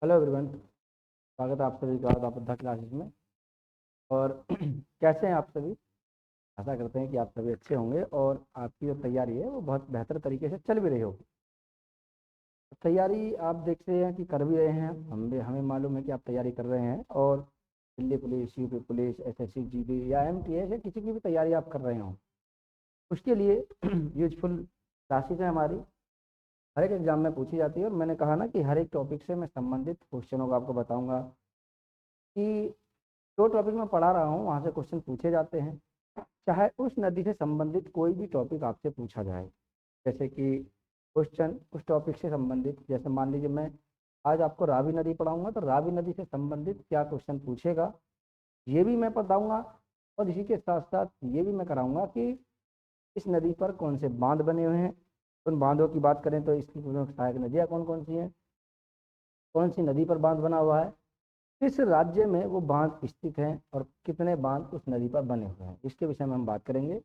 Hello everyone. स्वागत है आप सभी का आपदा क्लासेस में। और कैसे हैं आप सभी? आशा करते हैं कि आप सभी अच्छे होंगे और आपकी जो तैयारी है वो बहुत बेहतर तरीके से चल भी रही होगी। तैयारी आप देखते हैं कि कर भी रहे हैं, हमें मालूम है कि आप तैयारी कर रहे हैं। और Delhi police, UP police, SSC, GD या एमटीएस या किसी की भी तैयारी आप कर रहे हो, उसके लिए यूजफुल क्लासेस है हमारी। हर एक एग्जाम में पूछी जाती है और मैंने कहा ना कि हर एक टॉपिक से मैं संबंधित क्वेश्चनों को आपको बताऊंगा कि जो टॉपिक मैं पढ़ा रहा हूँ वहाँ से क्वेश्चन पूछे जाते हैं। चाहे उस नदी से संबंधित कोई भी टॉपिक आपसे पूछा जाए, जैसे कि क्वेश्चन उस टॉपिक से संबंधित, जैसे मान लीजिए मैं आज आपको रावी नदी पढ़ाऊंगा तो रावी नदी से संबंधित क्या क्वेश्चन पूछेगा ये भी मैं बताऊंगा। और इसी के साथ साथ ये भी मैं कराऊंगा कि इस नदी पर कौन से बांध बने हुए हैं। उन बांधों की बात करें तो इसकी सहायक नदियाँ कौन कौन सी हैं, कौन सी नदी पर बांध बना हुआ है, किस राज्य में वो बांध स्थित हैं और कितने बांध उस नदी पर बने हुए हैं, इसके विषय में हम बात करेंगे।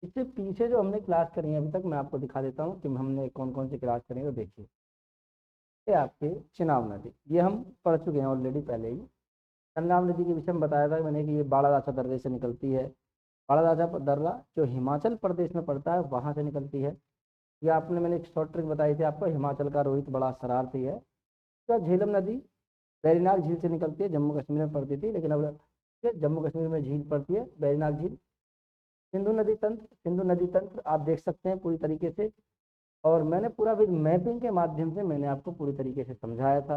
इससे पीछे जो हमने क्लास करी है अभी तक मैं आपको दिखा देता हूँ कि हमने कौन कौन सी क्लास करी है। तो देखिए, ये आपके चिनाब नदी, ये हम पढ़ चुके हैं ऑलरेडी पहले ही। चिनाब नदी के विषय में बताया था मैंने कि ये बाड़ादासा दर्रे से निकलती है। बाड़ादासा दर्रा जो हिमाचल प्रदेश में पड़ता है वहाँ से निकलती है। ये आपने मैंने एक शॉर्ट ट्रिक बताई थी आपको, हिमाचल का रोहित बड़ा शरारती है। तो झेलम नदी बैरीनाग झील से निकलती है, जम्मू कश्मीर में पड़ती थी लेकिन अब ये जम्मू कश्मीर में झील पड़ती है बैरीनाग झील। सिंधु नदी तंत्र आप देख सकते हैं पूरी तरीके से। और मैंने पूरा विद मैपिंग के माध्यम से मैंने आपको पूरी तरीके से समझाया था।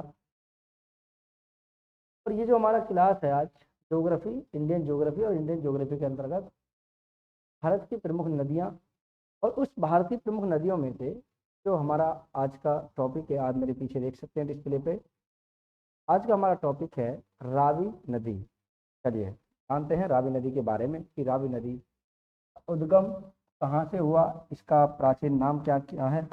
और ये जो हमारा क्लास है आज, ज्योग्राफी, इंडियन ज्योग्राफी, और इंडियन ज्योग्राफी के अंतर्गत भारत की प्रमुख नदियाँ और उस भारतीय प्रमुख नदियों में से जो हमारा आज का टॉपिक है, आज मेरे पीछे देख सकते हैं डिस्प्ले पे। आज का हमारा टॉपिक है रावी नदी। चलिए जानते हैं रावी नदी के बारे में कि रावी नदी उद्गम कहाँ से हुआ, इसका प्राचीन नाम क्या क्या है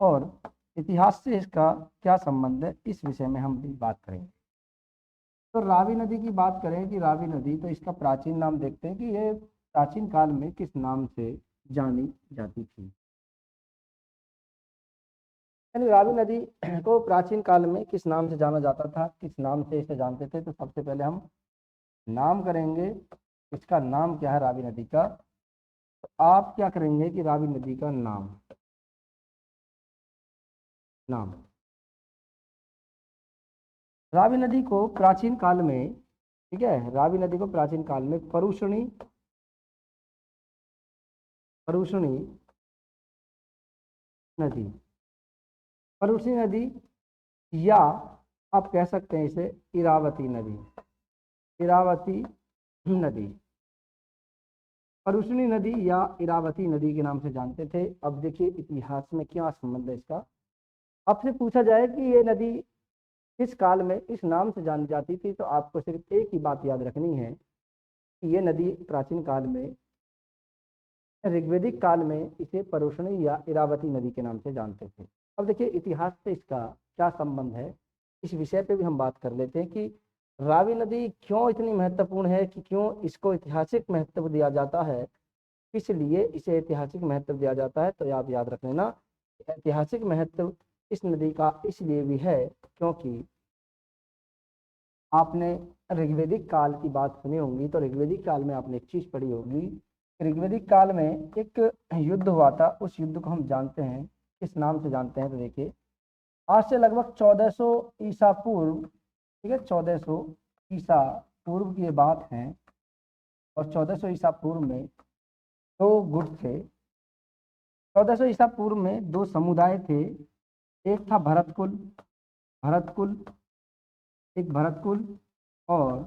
और इतिहास से इसका क्या संबंध है, इस विषय में हम भी बात करेंगे। तो रावी नदी की बात करें कि रावी नदी, तो इसका प्राचीन नाम देखते हैं कि ये प्राचीन काल में किस नाम से जानी जाती थी। यानी रावी नदी को प्राचीन काल में किस नाम से जाना जाता था, किस नाम से इसे जानते थे, तो सबसे पहले हम नाम करेंगे इसका नाम क्या है रावी नदी का। तो आप क्या करेंगे कि रावी नदी का नाम, नाम रावी नदी को प्राचीन काल में, ठीक है, रावी नदी को प्राचीन काल में परुषणी, परुषणी नदी, परुषणी नदी, या आप कह सकते हैं इसे इरावती नदी, इरावती नदी, परुषणी नदी या इरावती नदी के नाम से जानते थे। अब देखिए इतिहास में क्या संबंध है इसका। आपसे पूछा जाए कि ये नदी किस काल में इस नाम से जानी जाती थी, तो आपको सिर्फ एक ही बात याद रखनी है कि ये नदी प्राचीन काल में, ऋग्वेदिक काल में इसे परुषणी या इरावती नदी के नाम से जानते थे। अब देखिए इतिहास से इसका क्या संबंध है, इस विषय पे भी हम बात कर लेते हैं कि रावी नदी क्यों इतनी महत्वपूर्ण है, कि क्यों इसको ऐतिहासिक महत्व दिया जाता है, किस लिए इसे ऐतिहासिक महत्व दिया जाता है। तो आप याद रख लेना, ऐतिहासिक महत्व इस नदी का इसलिए भी है क्योंकि आपने ऋग्वेदिक काल की बात सुनी होगी, तो ऋग्वेदिक काल में आपने एक चीज पढ़ी होगी। ऋग्वेदिक काल में एक युद्ध हुआ था, उस युद्ध को हम जानते हैं, किस नाम से जानते हैं, तो देखिए आज से लगभग 1400 ईसा पूर्व, ठीक है, 1400 ईसा पूर्व की ये बात है। और 1400 ईसा पूर्व में दो गुट थे, 1400 ईसा पूर्व में दो समुदाय थे। एक था भरतकुल, भरतकुल, एक भरतकुल, और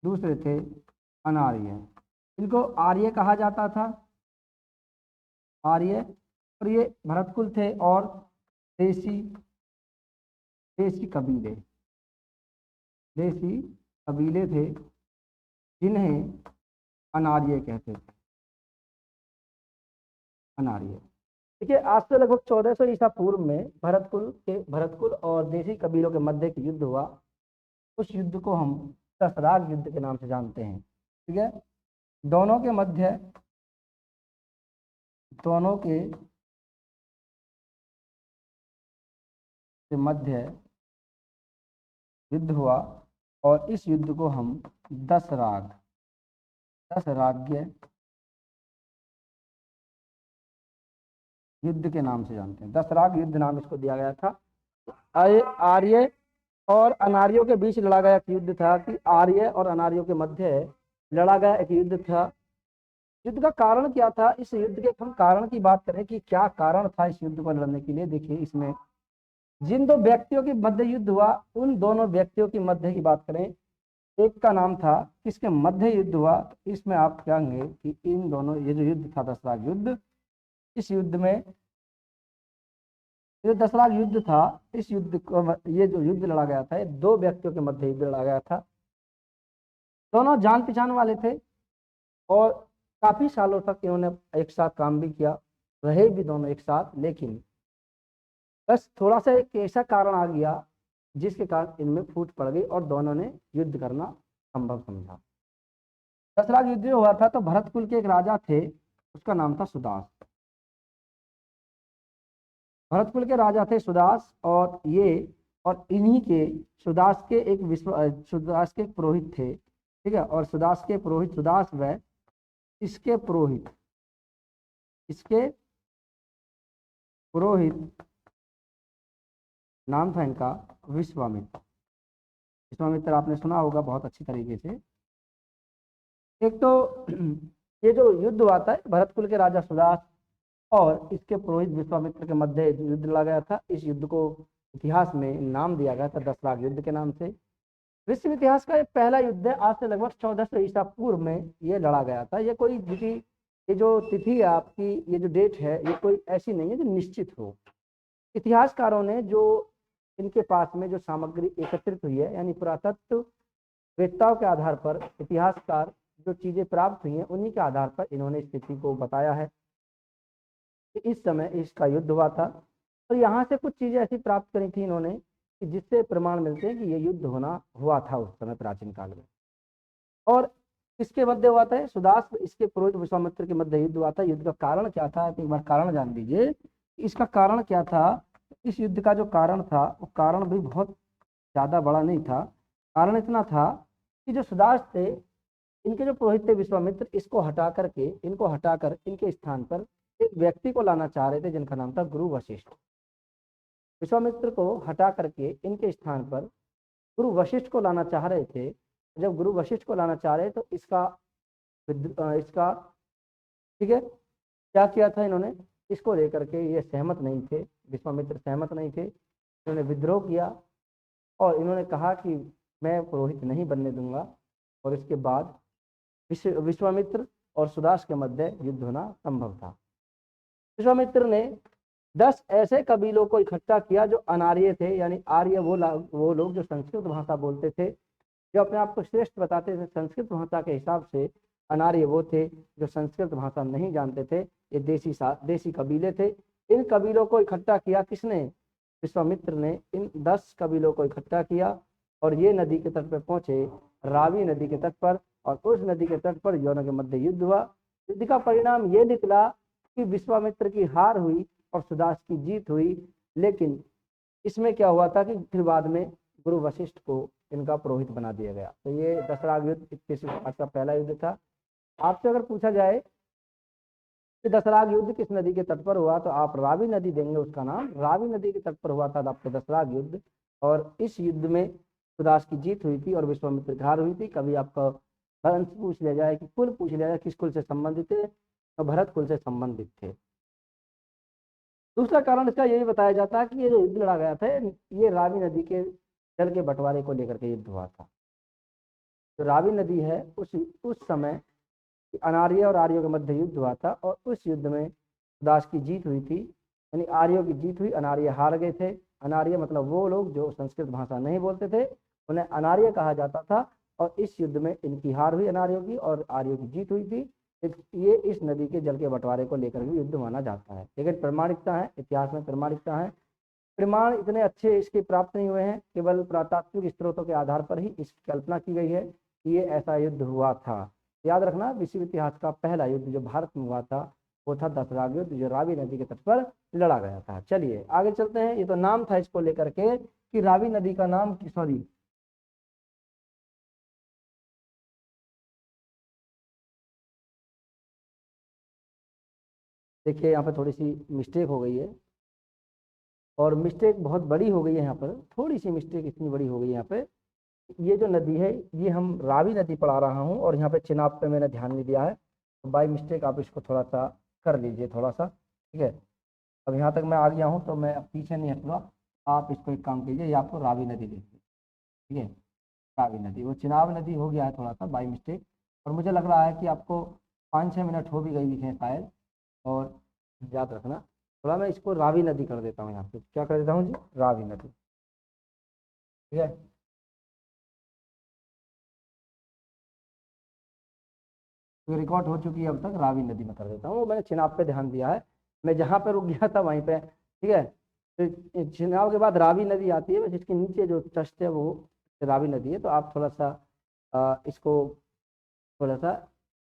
दूसरे थे अनार्य। इनको आर्य कहा जाता था, आर्य। और ये भरतकुल थे और देसी, देसी कबीले, देसी कबीले थे जिन्हें अनार्य कहते थे, अनार्य। देखिए आज से लगभग 1400 ईसा पूर्व में भरतकुल और देसी कबीलों के मध्य एक युद्ध हुआ। उस युद्ध को हम दसराग युद्ध के नाम से जानते हैं, ठीक है। दोनों के मध्य, दोनों के मध्य युद्ध हुआ और इस युद्ध को हम दशराग्य युद्ध के नाम से जानते हैं। दशराग युद्ध नाम इसको दिया गया था। आर्य और अनार्यों के बीच लड़ा गया एक युद्ध था कि आर्य और अनार्यों के मध्य लड़ा गया एक युद्ध था। युद्ध का कारण क्या था? इस युद्ध के हम कारण की बात करें कि क्या कारण था इस युद्ध को लड़ने के लिए। देखिए, इसमें जिन दो व्यक्तियों के मध्य युद्ध हुआ, उन दोनों व्यक्तियों की मध्य की बात करें, एक का नाम था किसके मध्य युद्ध हुआ, तो इसमें आप कहेंगे कि इन दोनों, ये जो युद्ध था दशराग युद्ध, इस युद्ध में जो दशराग युद्ध था, इस युद्ध को, ये जो युद्ध लड़ा गया था, ये दो व्यक्तियों के मध्य युद्ध लड़ा गया था। दोनों जान पहचान वाले थे और काफी सालों तक इन्होंने एक साथ काम भी किया, रहे भी दोनों एक साथ। लेकिन बस थोड़ा सा एक ऐसा कारण आ गया जिसके कारण इनमें फूट पड़ गई और दोनों ने युद्ध करना संभव समझा। दशराग युद्ध हुआ था तो भरत कुल के एक राजा थे, उसका नाम था सुदास। भरत कुल के राजा थे सुदास, और इन्हीं के सुदास के सुदास के पुरोहित थे, ठीक है। और सुदास के पुरोहित, सुदास व इसके पुरोहित नाम था इनका विश्वामित्र। विश्वामित्र आपने सुना होगा बहुत अच्छी तरीके से। एक तो ये जो युद्ध हुआ था भरत कुल के राजा सुदास और इसके पुरोहित विश्वामित्र के मध्य युद्ध लड़ा गया था। इस युद्ध को इतिहास में नाम दिया गया था दशराग युद्ध के नाम से। विश्व इतिहास का एक पहला युद्ध है, आज से लगभग 1400 ईसा पूर्व में ये लड़ा गया था। ये कोई ये जो तिथि है आपकी, ये जो डेट है, ये कोई ऐसी नहीं है जो निश्चित हो। इतिहासकारों ने जो इनके पास में जो सामग्री एकत्रित हुई है, यानी पुरातत्व वेत्ताओं के आधार पर इतिहासकार जो चीजें प्राप्त हुई हैं, उन्हीं के आधार पर इन्होंने इस तिथि को बताया है कि इस समय इसका युद्ध हुआ था। और यहाँ से कुछ चीजें ऐसी प्राप्त करी थी इन्होंने कि जिससे प्रमाण मिलते हैं कि ये युद्ध हुआ था उस समय प्राचीन काल में। और इसके मध्य हुआ था सुदास इसके पुरोहित विश्वामित्र के मध्य युद्ध हुआ था। युद्ध का कारण क्या था, एक बार कारण जान लीजिए। इसका कारण क्या था? इस युद्ध का जो कारण था वो कारण भी बहुत ज्यादा बड़ा नहीं था। कारण इतना था कि जो सुदास थे, इनके जो पुरोहित थे विश्वामित्र, इनको हटाकर इनके स्थान पर एक व्यक्ति को लाना चाह रहे थे जिनका नाम था गुरु वशिष्ठ। विश्वामित्र को हटा करके इनके स्थान पर गुरु वशिष्ठ को लाना चाह रहे थे। जब गुरु वशिष्ठ को लाना चाह रहे तो इसका ठीक है, क्या किया था इन्होंने, इसको लेकर के ये सहमत नहीं थे, विश्वामित्र सहमत नहीं थे। इन्होंने विद्रोह किया और इन्होंने कहा कि मैं पुरोहित नहीं बनने दूंगा। और इसके बाद विश्वामित्र और सुदास के मध्य युद्ध होना संभव था। विश्वामित्र ने 10 ऐसे कबीलों को इकट्ठा किया जो अनार्य थे, यानी आर्य वो लोग जो संस्कृत भाषा बोलते थे, जो अपने आप को श्रेष्ठ बताते थे संस्कृत भाषा के हिसाब से। अनार्य वो थे जो संस्कृत भाषा नहीं जानते थे, ये देसी कबीले थे। इन कबीलों को इकट्ठा किया किसने? विश्वामित्र ने इन 10 कबीलों को इकट्ठा किया और ये नदी के तट पर पहुंचे, रावी नदी के तट पर। और उस नदी के तट पर दोनों के मध्य युद्ध हुआ। युद्ध का परिणाम ये निकला कि विश्वामित्र की हार हुई और सुदास की जीत हुई। लेकिन इसमें क्या हुआ था कि फिर बाद में गुरु वशिष्ठ को इनका पुरोहित बना दिया गया। तो ये दशराग युद्ध 21 का पहला युद्ध था। आपसे अगर पूछा जाए कि दशराग युद्ध किस नदी के तट पर हुआ, तो आप रावी नदी देंगे उसका नाम। रावी नदी के तट पर हुआ था आपका दशराग युद्ध। और इस युद्ध में सुदास की जीत हुई थी और विश्वामित्र की हार हुई थी। कभी आपका वंश पूछ लिया जाए कि कुल पूछ लिया जाए किस कुल से संबंधित थे, तो भरत कुल से संबंधित थे। दूसरा कारण इसका यही बताया जाता है कि ये जो युद्ध लड़ा गया था, ये रावी नदी के जल के बंटवारे को लेकर के युद्ध हुआ था। जो रावी नदी है, उस समय अनार्य और आर्यों के मध्य युद्ध हुआ था और उस युद्ध में सुदास की जीत हुई थी, यानी आर्यों की जीत हुई, अनार्य हार गए थे। अनार्य मतलब वो लोग जो संस्कृत भाषा नहीं बोलते थे, उन्हें अनार्य कहा जाता था। और इस युद्ध में इनकी हार हुई अनार्यों की और आर्यों की जीत हुई थी। ये इस नदी के जल के बंटवारे को लेकर भी युद्ध माना जाता है। लेकिन प्रामाणिकता है, इतिहास में प्रामाणिकता है, प्रमाण इतने अच्छे इसके प्राप्त नहीं हुए हैं। केवल पुरातात्विक स्रोतों के आधार पर ही इसकी कल्पना की गई है कि ये ऐसा युद्ध हुआ था। याद रखना, विश्व इतिहास का पहला युद्ध जो भारत में हुआ था वो था दशराग युद्ध, जो रावी नदी के तट पर लड़ा गया था। चलिए आगे चलते हैं। ये तो नाम था इसको लेकर के कि रावी नदी का नाम, सॉरी, देखिए यहाँ पर थोड़ी सी मिस्टेक हो गई है, और मिस्टेक बहुत बड़ी हो गई है यहाँ पर, थोड़ी सी मिस्टेक इतनी बड़ी हो गई है यहाँ पे। ये जो नदी है ये हम रावी नदी पढ़ा रहा हूँ, और यहाँ पे चिनाब पे मैंने ध्यान नहीं दिया है, तो बाई मिस्टेक आप इसको थोड़ा सा कर लीजिए, थोड़ा सा, ठीक है। अब यहाँ तक मैं आ गया हूँ तो मैं अब पीछे नहीं हटूंगा, आप इसको एक काम कीजिए, ये आपको रावी नदी देखिए, ठीक है। रावी नदी, वो चिनाब नदी हो गया है थोड़ा सा बाई मिस्टेक, और मुझे लग रहा है कि आपको 5-6 मिनट हो भी गई है शायद। और याद रखना, थोड़ा मैं इसको रावी नदी कर देता हूँ, यहाँ पे क्या कर देता हूँ जी, रावी नदी, ठीक है। तो रिकॉर्ड हो चुकी है अब तक, रावी नदी में कर देता हूँ। मैंने चिनाब पे ध्यान दिया है, मैं जहाँ पे रुक गया था वहीं पे, ठीक है। तो चिनाब के बाद रावी नदी आती है, जिसके नीचे जो चष्ट है वो रावी नदी है। तो आप थोड़ा सा इसको थोड़ा सा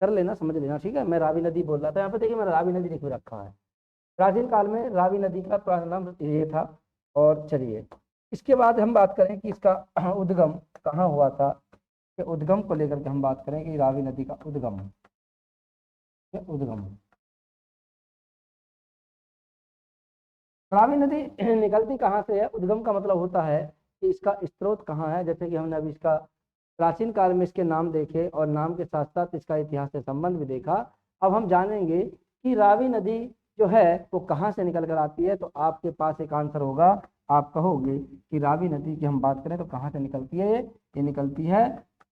कर लेना, समझ लेना, ठीक है। मैं रावी नदी बोल रहा था, यहाँ पे देखिए मैंने रावी नदी लिख के रखा है। प्राचीन काल में रावी नदी का नाम ये था। और चलिए इसके बाद हम बात करें कि इसका उद्गम कहाँ हुआ था, कि उद्गम को लेकर के हम बात करें कि रावी नदी का उद्गम, उद्गम, रावी नदी निकलती कहाँ से है, उद्गम का मतलब होता है कि इसका स्रोत कहाँ है। जैसे कि हमने अभी इसका प्राचीन काल में इसके नाम देखे, और नाम के साथ साथ इसका इतिहास से संबंध भी देखा। अब हम जानेंगे कि रावी नदी जो है वो कहाँ से निकल कर आती है। तो आपके पास एक आंसर होगा, आप कहोगे कि रावी नदी की हम बात करें तो कहाँ से निकलती है, ये निकलती है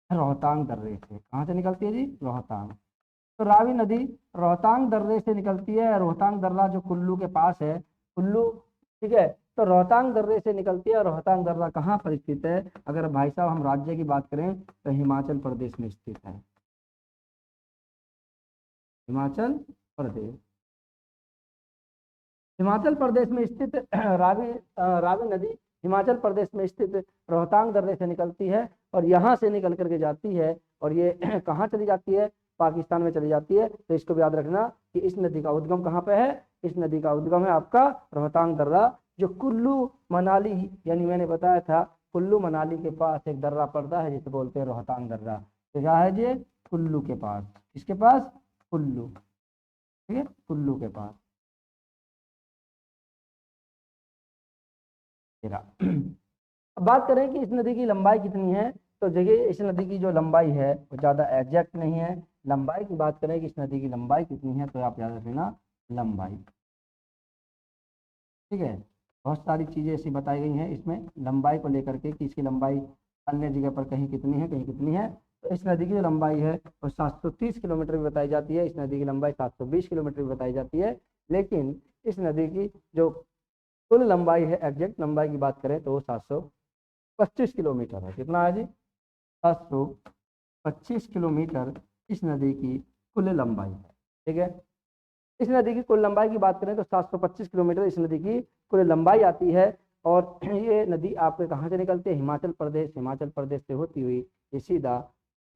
रोहतांग दर्रे से। कहाँ से निकलती है जी, रोहतांग। तो रावी नदी रोहतांग दर्रे से निकलती है। रोहतांग दर्रा जो कुल्लू के पास है, कुल्लू, ठीक है। तो रोहतांग दर्रे से निकलती है। रोहतांग दर्रा कहाँ पर स्थित है, अगर भाई साहब हम राज्य की बात करें तो हिमाचल प्रदेश में स्थित है, हिमाचल प्रदेश। हिमाचल प्रदेश में स्थित रावी नदी हिमाचल प्रदेश में स्थित रोहतांग दर्रे से निकलती है, और यहाँ से निकल करके जाती है, और ये कहाँ चली जाती है, पाकिस्तान में चली जाती है। तो इसको भी याद रखना कि इस नदी का उद्गम कहाँ पे है, इस नदी का उद्गम है आपका रोहतांग दर्रा, जो कुल्लू मनाली, यानी मैंने बताया था कुल्लू मनाली के पास एक दर्रा पड़ता है जिसे बोलते हैं रोहतांग दर्रा। तो क्या है जी, कुल्लू के पास, किसके पास, कुल्लू, ठीक है, कुल्लू के पास। तेरा अब बात करें कि इस नदी की लंबाई कितनी है, तो देखिए इस नदी की जो लंबाई है वो ज़्यादा एग्जैक्ट नहीं है। लंबाई की बात करें कि इस नदी की लंबाई कितनी है, तो आप याद रखना लंबाई, ठीक है। बहुत सारी चीज़ें ऐसी बताई गई हैं इसमें लंबाई को लेकर के, कि इसकी लंबाई अन्य जगह पर कहीं कितनी है, कहीं कितनी है। तो इस नदी की जो लंबाई है वो 730 किलोमीटर भी बताई जाती है, इस नदी की लंबाई 720 किलोमीटर भी बताई जाती है। लेकिन इस नदी की जो कुल लंबाई है, एग्जैक्ट लंबाई की बात करें तो वो 725 किलोमीटर है। कितना है जी, 725 किलोमीटर इस नदी की कुल लंबाई है, ठीक है। इस नदी की कुल लंबाई की बात करें तो 725 किलोमीटर इस नदी की कुल लंबाई आती है। और ये नदी आपके कहाँ से निकलती है, हिमाचल प्रदेश, हिमाचल प्रदेश से होती हुई ये सीधा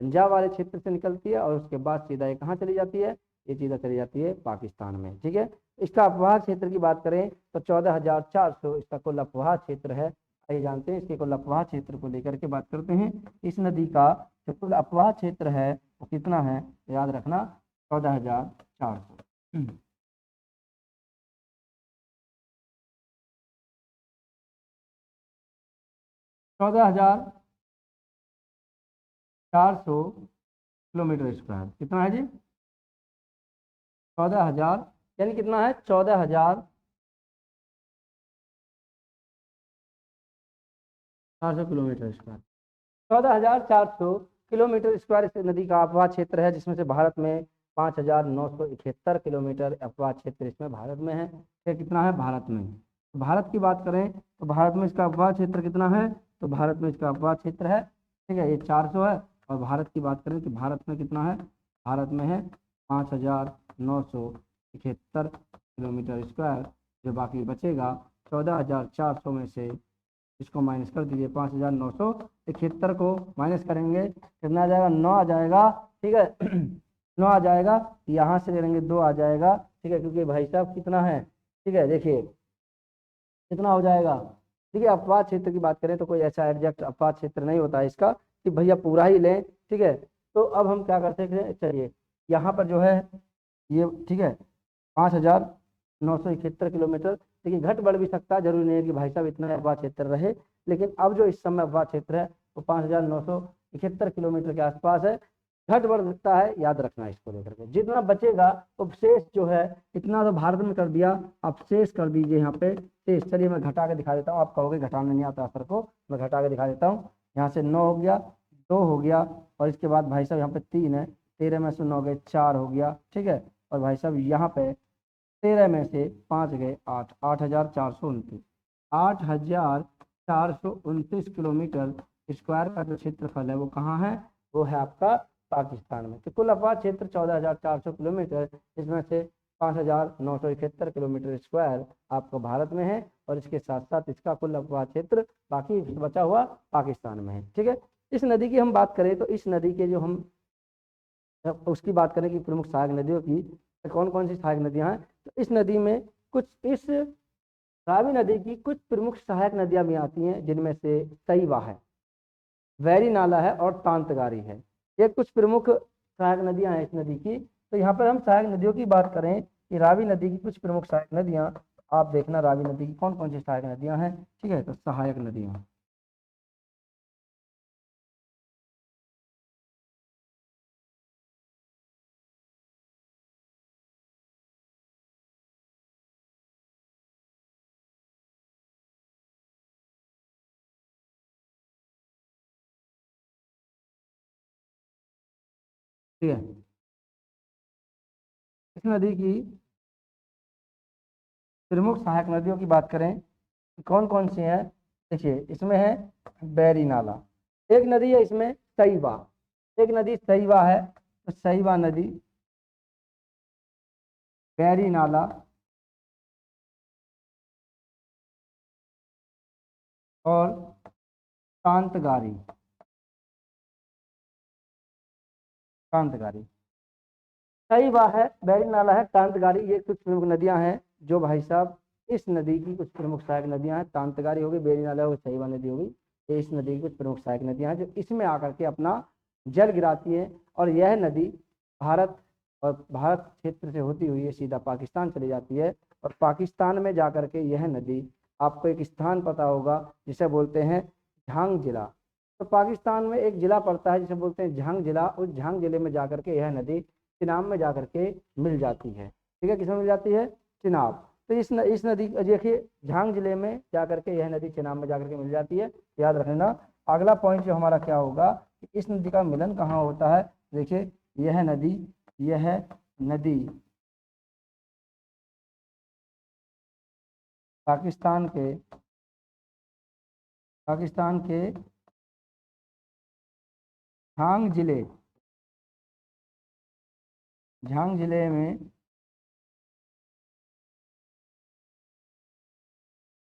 पंजाब वाले क्षेत्र से निकलती है, और उसके बाद सीधा ये कहाँ चली जाती है, ये सीधा चली जाती है पाकिस्तान में, ठीक है। इसका अपवाह क्षेत्र की बात करें तो 14,400 इसका कुल अपवाह क्षेत्र है। आइए जानते हैं इसके कुल अपवाह क्षेत्र को लेकर के बात करते हैं। इस नदी का जो कुल अपवाह क्षेत्र है वो कितना है, याद रखना 14,400। 14,400 किलोमीटर स्क्वायर कितना है जी, 14,000, यानी कितना है 14,400 किलोमीटर स्क्वायर। 14,400 किलोमीटर स्क्वायर इस नदी का अपवाह क्षेत्र है, जिसमें से भारत में 5,971 किलोमीटर अपवाह क्षेत्र इसमें भारत में है। ये कितना है, भारत में। तो भारत की बात करें तो भारत में इसका अपवाह क्षेत्र कितना है, तो भारत में इसका अपवाह क्षेत्र है, ठीक है, ये 400 है। और भारत की बात करें कि भारत में कितना है, भारत में है 5,971 किलोमीटर स्क्वायर। जो बाकी बचेगा 14,400 में से इसको माइनस कर दीजिए, 5,971 को माइनस करेंगे कितना आ जाएगा, 9 आ जाएगा, ठीक है। 9 आ जाएगा, यहाँ से करेंगे 2 आ जाएगा, ठीक है, क्योंकि भाई साहब कितना है, ठीक है, देखिए कितना हो जाएगा। देखिए अपवाह क्षेत्र की बात करें तो कोई ऐसा एग्जैक्ट अपवाह क्षेत्र नहीं होता है इसका कि भैया पूरा ही लें, ठीक है। तो अब हम क्या करते हैं, चलिए यहाँ पर जो है ये, ठीक है, 5,000 971 किलोमीटर। लेकिन घट बढ़ भी सकता है, जरूरी नहीं है कि भाई साहब इतना अफवाह क्षेत्र रहे, लेकिन अब जो इस समय अफवाह क्षेत्र है वो 5,971 किलोमीटर के आसपास है। घट बढ़ सकता है, याद रखना इसको लेकर के। जितना बचेगा वो शेष जो है, इतना तो भारत में कर दिया, आप शेष कर दीजिए यहाँ पे शेष। चलिए मैं घटा के दिखा देता हूँ, आप कहोगे घटाने नहीं आता सर को, मैं घटा के दिखा देता हूँ। यहाँ से 9 हो गया, 2 हो गया, और इसके बाद भाई साहब यहाँ पे 3 है, 13 में से 9 गए 4 हो गया, ठीक है। और भाई साहब यहाँ पे 13 में से 5 गए 8, 8,429, 8,429 किलोमीटर स्क्वायर का जो क्षेत्रफल है वो कहाँ है, वो है आपका पाकिस्तान में। तो कुल अफवाह क्षेत्र 14,400 किलोमीटर, इसमें से 5,971 किलोमीटर स्क्वायर आपको भारत में है, और इसके साथ साथ इसका कुल अफवाह क्षेत्र बाकी बचा हुआ पाकिस्तान में है, ठीक है। इस नदी की हम बात करें तो इस नदी के जो हम उसकी बात करें कि प्रमुख सहायक नदियों की, तो कौन कौन सी सहायक नदियां हैं, तो इस नदी में कुछ, इस रावी नदी की कुछ प्रमुख सहायक नदियां भी आती हैं, जिनमें से तईवा है, वैरी नाला है और तांतगारी है। ये कुछ प्रमुख सहायक नदियां हैं इस नदी की। तो यहाँ पर हम सहायक नदियों की बात करें कि रावी नदी की कुछ प्रमुख सहायक नदियां, आप देखना रावी नदी की कौन कौन सी सहायक नदियां हैं, ठीक है। तो सहायक नदियां, ठीक है। इस नदी की प्रमुख सहायक नदियों की बात करें कौन कौन सी हैं, देखिए इसमें है बैरी नाला, एक नदी है इसमें सईवा, एक नदी सईवा है, तो सईवा नदी, बैरी नाला और कांतगारी, कांतगारी। सईवा है, बैरी नाला है, कांतगारी, ये कुछ प्रमुख नदियां हैं जो भाई साहब इस नदी की कुछ प्रमुख सहायक नदियां हैं। तांतगारी होगी, बेरी नाला होगी, सईवा नदी होगी, ये इस नदी की कुछ प्रमुख सहायक नदियां हैं जो इसमें आकर के अपना जल गिराती है। और यह नदी भारत और भारत क्षेत्र से होती हुई सीधा पाकिस्तान चली जाती है, और पाकिस्तान में जाकर के यह नदी, आपको एक स्थान पता होगा जिसे बोलते हैं झांग जिला। तो पाकिस्तान में एक जिला पड़ता है जिसे बोलते हैं झांग जिला, उस झांग जिले में जाकर के यह नदी चिनाब में जाकर के मिल जाती है, ठीक है। किसमें मिल जाती है, चिनाब। तो इस नदी देखिए झांग जिले में जाकर के यह नदी चिनाब में जाकर के मिल जाती है, याद रखना। अगला पॉइंट जो हमारा क्या होगा कि इस नदी का मिलन कहाँ होता है, देखिए यह नदी, यह नदी पाकिस्तान के, पाकिस्तान के झांग जिले, झांग जिले में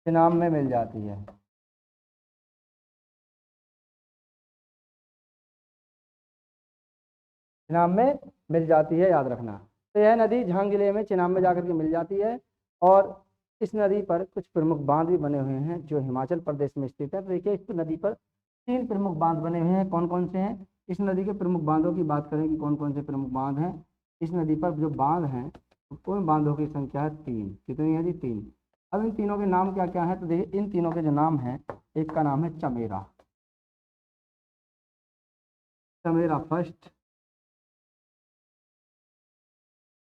चिनाब में मिल जाती है, चिनाब में मिल जाती है, याद रखना। तो यह नदी झांग जिले में चिनाब में जाकर के मिल जाती है, और इस नदी पर कुछ प्रमुख बांध भी बने हुए हैं जो हिमाचल प्रदेश में स्थित है। तो देखिए इस नदी पर 3 प्रमुख बांध बने हुए हैं, कौन कौन से हैं, इस नदी के प्रमुख बांधों की बात करें कि कौन कौन से प्रमुख बांध हैं इस नदी पर। जो बांध हैं उन बांधों की संख्या है 3, कितनी है जी, 3। अब इन तीनों के नाम क्या क्या हैं, तो देखिए इन तीनों के जो नाम हैं, एक का नाम है चमेरा, चमेरा फर्स्ट,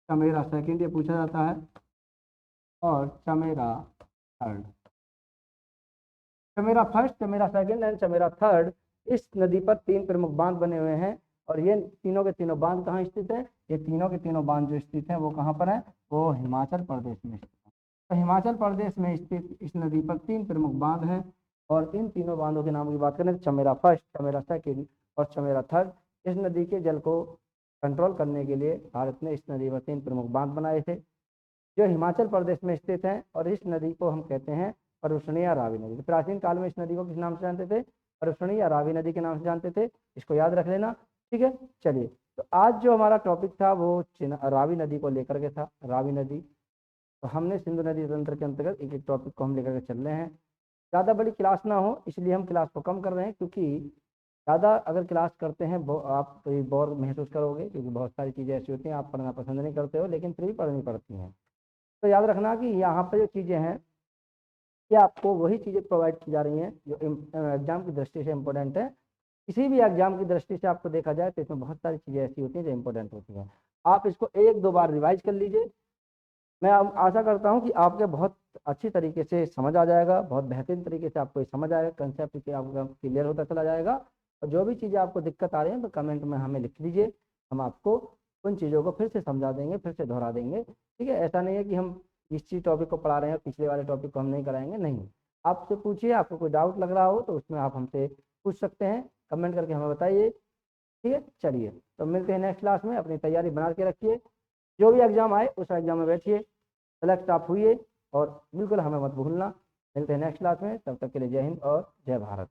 चमेरा सेकंड, ये पूछा जाता है, और Chamera third. Chamera first, Chamera second and Chamera third, इस नदी पर 3 प्रमुख बांध बने हुए हैं। और ये तीनों के तीनों बांध कहाँ स्थित है, ये तीनों के तीनों बांध जो स्थित हैं वो कहाँ पर है, वो हिमाचल प्रदेश में स्थित है। तो हिमाचल प्रदेश में स्थित इस नदी पर 3 प्रमुख बांध हैं, और इन तीनों बांधों के नाम की बात करें तो चमेरा फर्स्ट, चमेरा सेकंड और चमेरा थर्ड। इस नदी के जल को कंट्रोल करने के लिए भारत ने इस नदी पर 3 प्रमुख बांध बनाए थे जो हिमाचल प्रदेश में स्थित हैं, और इस नदी को हम कहते हैं परुषणी या रावी नदी। तो प्राचीन काल में इस नदी को किस नाम से जानते थे, परुषणी या रावी नदी के नाम से जानते थे, इसको याद रख लेना, ठीक है। चलिए, तो आज जो हमारा टॉपिक था वो रावी नदी को लेकर के था, रावी नदी। तो हमने सिंधु नदी तंत्र के अंतर्गत एक एक टॉपिक को हम लेकर के चल रहे हैं। ज़्यादा बड़ी क्लास ना हो इसलिए हम क्लास को कम कर रहे हैं, क्योंकि ज़्यादा अगर क्लास करते हैं आप तो बोर महसूस करोगे, क्योंकि बहुत सारी चीज़ें ऐसी होती हैं आप पढ़ना पसंद नहीं करते हो लेकिन फिर भी पढ़नी पड़ती हैं। तो याद रखना कि यहाँ पर जो चीज़ें हैं कि आपको वही चीज़ें प्रोवाइड की जा रही हैं जो एग्जाम की दृष्टि से इम्पोर्टेंट है। किसी भी एग्जाम की दृष्टि से आपको देखा जाए तो इसमें बहुत सारी चीज़ें ऐसी होती हैं जो इम्पोर्टेंट होती हैं। आप इसको 1-2 बार रिवाइज कर लीजिए। मैं आशा करता हूँ कि आपके बहुत अच्छी तरीके से समझ आ जाएगा, बहुत बेहतरीन तरीके से आपको ये समझ आएगा, कंसेप्ट आपका क्लियर होता चला जाएगा। और जो भी चीज़ें आपको दिक्कत आ रही हैं तो कमेंट में हमें लिख दीजिए, हम आपको उन चीज़ों को फिर से समझा देंगे, फिर से दोहरा देंगे। ठीक है, ऐसा नहीं है कि हम इस चीज़ टॉपिक को पढ़ा रहे हैं, पिछले वाले टॉपिक को हम नहीं कराएंगे, नहीं। आपसे पूछिए, आपको कोई डाउट लग रहा हो तो उसमें आप हमसे पूछ सकते हैं, कमेंट करके हमें बताइए। ठीक है, चलिए तो मिलते हैं नेक्स्ट क्लास में। अपनी तैयारी बना के रखिए, जो भी एग्जाम आए उस एग्जाम में बैठिए, सेलेक्ट आप हुई और बिल्कुल हमें मत भूलना। मिलते हैं नेक्स्ट क्लास में, तब तक के लिए जय हिंद और जय भारत।